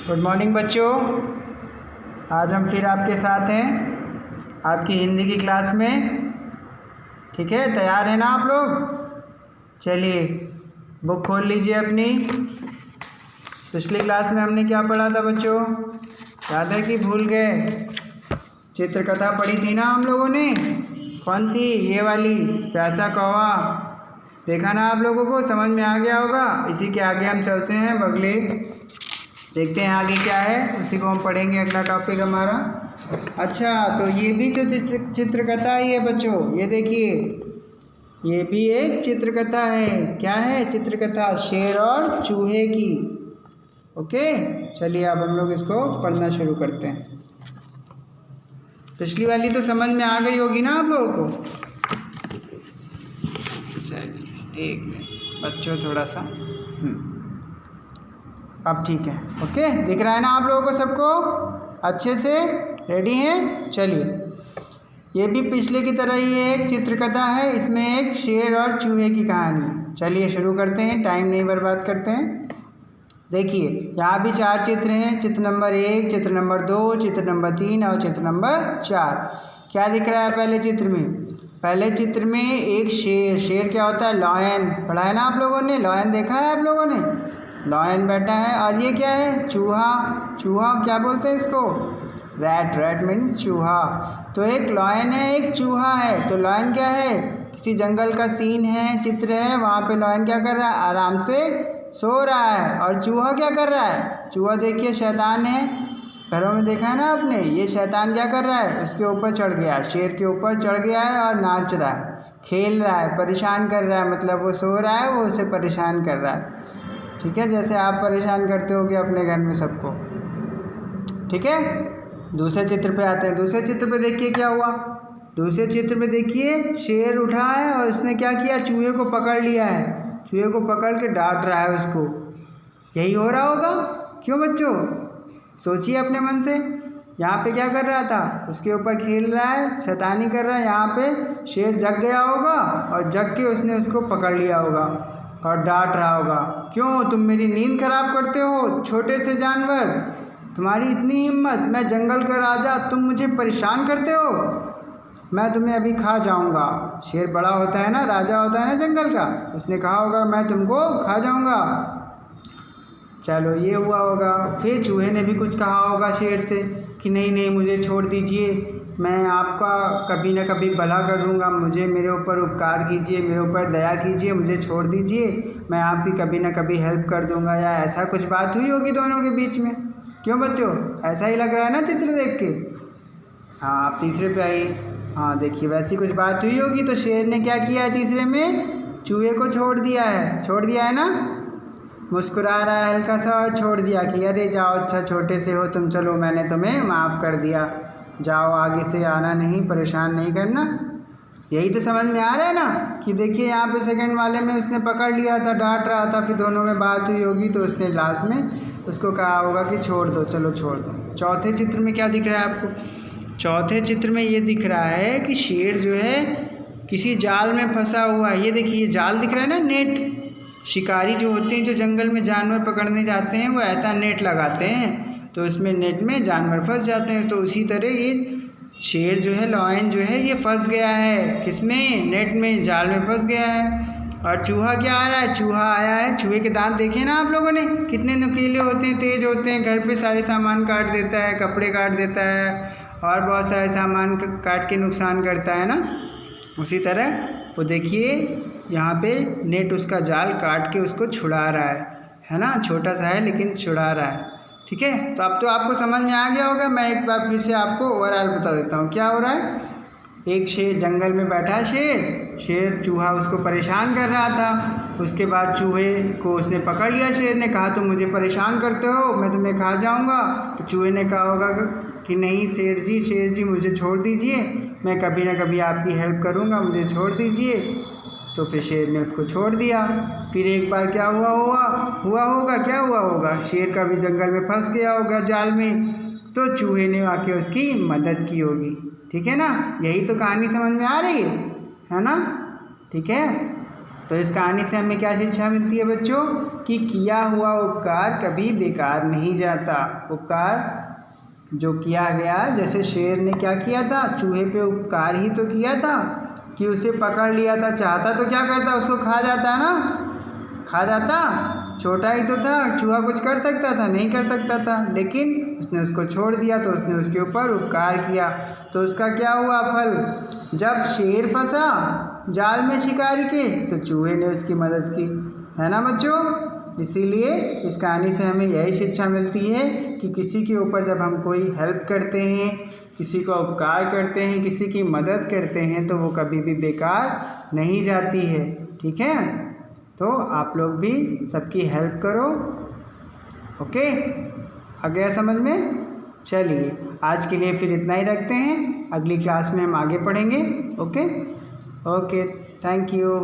Good morning बच्चों। आज हम फिर आपके साथ हैं आपकी हिंदी की क्लास में। ठीक है, तैयार है ना आप लोग? चलिए बुक खोल लीजिए अपनी। पिछली क्लास में हमने क्या पढ़ा था बच्चों, याद है कि भूल गए? चित्रकथा पढ़ी थी ना हम लोगों ने। कौन सी? ये वाली, प्यासा कौवा। देखा ना आप लोगों को, समझ में आ गया होगा। इसी के आगे हम चलते हैं बगले, देखते हैं आगे क्या है, उसी को हम पढ़ेंगे। अगला टॉपिक हमारा। अच्छा, तो ये भी जो चित्रकथा ही है बच्चों, ये देखिए, ये भी एक चित्रकथा है। क्या है चित्रकथा? शेर और चूहे की। ओके, चलिए अब हम लोग इसको पढ़ना शुरू करते हैं। पिछली वाली तो समझ में आ गई होगी ना आप लोगों को। चलिए एक मिनट बच्चों, थोड़ा सा अब ठीक है। ओके, दिख रहा है ना आप लोगों को सबको अच्छे से? रेडी हैं? चलिए, ये भी पिछले की तरह ही एक चित्रकथा है। इसमें एक शेर और चूहे की कहानी। चलिए शुरू करते हैं, टाइम नहीं बर्बाद करते हैं। देखिए, यहाँ भी 4 चित्र हैं। चित्र नंबर 1, चित्र नंबर 2, चित्र नंबर 3 और चित्र नंबर 4। क्या दिख रहा है पहले चित्र में? पहले चित्र में एक शेर। शेर क्या होता है? लॉयन। पढ़ा है ना आप लोगों ने? लॉयन देखा है आप लोगों ने? लॉयन बैठा है। और ये क्या है? चूहा। चूहा क्या बोलते हैं इसको? रैट। रैट मीन चूहा। तो एक लॉयन है, एक चूहा है। तो लॉयन क्या है? किसी जंगल का सीन है, चित्र है। वहाँ पे लॉयन क्या कर रहा है? आराम से सो रहा है। और चूहा क्या कर रहा है? चूहा देखिए शैतान है। घरों में देखा है ना आपने? ये शैतान क्या कर रहा है? उसके ऊपर चढ़ गया, शेर के ऊपर चढ़ गया है और नाच रहा है, खेल रहा है, परेशान कर रहा है। मतलब वो सो रहा है, वो उसे परेशान कर रहा है। ठीक है, जैसे आप परेशान करते होगे अपने घर में सबको। ठीक है, दूसरे चित्र पे आते हैं। दूसरे चित्र पे देखिए क्या हुआ। दूसरे चित्र में देखिए, शेर उठा है और उसने क्या किया? चूहे को पकड़ लिया है। चूहे को पकड़ के डांट रहा है उसको। यही हो रहा होगा। क्यों बच्चों? सोचिए अपने मन से। यहाँ पे क्या कर रहा था? उसके ऊपर खेल रहा है, शैतानी कर रहा है। यहाँ पे शेर जग गया होगा और जग के उसने उसको पकड़ लिया होगा और डांट रहा होगा। क्यों? तुम मेरी नींद खराब करते हो, छोटे से जानवर, तुम्हारी इतनी हिम्मत, मैं जंगल का राजा, तुम मुझे परेशान करते हो, मैं तुम्हें अभी खा जाऊंगा। शेर बड़ा होता है ना, राजा होता है ना जंगल का। उसने कहा होगा मैं तुमको खा जाऊंगा। चलो ये हुआ होगा। फिर चूहे ने भी कुछ कहा होगा शेर से कि नहीं नहीं, मुझे छोड़ दीजिए, मैं आपका कभी ना कभी भला कर दूंगा, मुझे मेरे ऊपर उपकार कीजिए, मेरे ऊपर दया कीजिए, मुझे छोड़ दीजिए, मैं आपकी कभी ना कभी हेल्प कर दूंगा। या ऐसा कुछ बात हुई होगी दोनों के बीच में। क्यों बच्चों, ऐसा ही लग रहा है ना चित्र देख के? हाँ, आप तीसरे पे आइए। हाँ देखिए, वैसी कुछ बात हुई होगी। तो शेर ने क्या किया है? तीसरे में चूहे को छोड़ दिया है। छोड़ दिया है ना, मुस्कुरा रहा है हल्का सा और छोड़ दिया कि अरे जाओ, अच्छा छोटे से हो तुम, चलो मैंने तुम्हें माफ़ कर दिया, जाओ आगे से आना नहीं, परेशान नहीं करना। यही तो समझ में आ रहा है ना कि देखिए यहाँ पे सेकंड वाले में उसने पकड़ लिया था, डांट रहा था, फिर दोनों में बात हुई होगी तो उसने लास्ट में उसको कहा होगा कि छोड़ दो, चलो छोड़ दो। चौथे चित्र में क्या दिख रहा है आपको? चौथे चित्र में ये दिख रहा है कि शेर जो है किसी जाल में फंसा हुआ है। ये देखिए जाल दिख रहा है ना, नेट। शिकारी जो होते हैं, जो जंगल में जानवर पकड़ने जाते हैं, वो ऐसा नेट लगाते हैं, तो इसमें नेट में जानवर फंस जाते हैं। तो उसी तरह ये शेर जो है, लॉयन जो है, ये फंस गया है। किसमें? नेट में, जाल में फंस गया है। और चूहा क्या आ रहा है? चूहा आया है। चूहे के दांत देखे ना आप लोगों ने, कितने नुकीले होते हैं, तेज होते हैं। घर पे सारे सामान काट देता है, कपड़े काट देता है और बहुत सारे सामान काट के नुकसान करता है ना। उसी तरह वो देखिए यहाँ पे नेट, उसका जाल काट के उसको छुड़ा रहा है ना। छोटा सा है लेकिन छुड़ा रहा है। ठीक है, तो अब तो आपको समझ में आ गया होगा। मैं एक बार फिर से आपको ओवरऑल बता देता हूँ क्या हो रहा है। एक शेर जंगल में बैठा, शेर चूहा उसको परेशान कर रहा था। उसके बाद चूहे को उसने पकड़ लिया। शेर ने कहा तुम मुझे परेशान करते हो, मैं तुम्हें खा जाऊंगा। तो चूहे ने कहा होगा कि नहीं शेर जी मुझे छोड़ दीजिए, मैं कभी ना कभी आपकी हेल्प करूंगा, मुझे छोड़ दीजिए। तो फिर शेर ने उसको छोड़ दिया। फिर एक बार क्या हुआ होगा? क्या हुआ होगा? शेर का भी जंगल में फंस गया होगा जाल में, तो चूहे ने आके उसकी मदद की होगी। ठीक है ना, यही तो कहानी समझ में आ रही है ना? ठीक है, तो इस कहानी से हमें क्या शिक्षा मिलती है बच्चों कि किया हुआ उपकार कभी बेकार नहीं जाता। उपकार जो किया गया, जैसे शेर ने क्या किया था, चूहे पे उपकार ही तो किया था कि उसे पकड़ लिया था। चाहता तो क्या करता, उसको खा जाता ना, खा जाता। छोटा ही तो था, चूहा कुछ कर सकता था, नहीं कर सकता था, लेकिन उसने उसको छोड़ दिया तो उसने उसके ऊपर उपकार किया। तो उसका क्या हुआ फल, जब शेर फंसा जाल में शिकारी के तो चूहे ने उसकी मदद की, है ना बच्चों। इसीलिए इस कहानी से हमें यही शिक्षा मिलती है कि किसी के ऊपर जब हम कोई हेल्प करते हैं, किसी का उपकार करते हैं, किसी की मदद करते हैं तो वो कभी भी बेकार नहीं जाती है। ठीक है, तो आप लोग भी सबकी हेल्प करो। ओके, आ गया समझ में। चलिए आज के लिए फिर इतना ही रखते हैं, अगली क्लास में हम आगे पढ़ेंगे। Okay, thank you.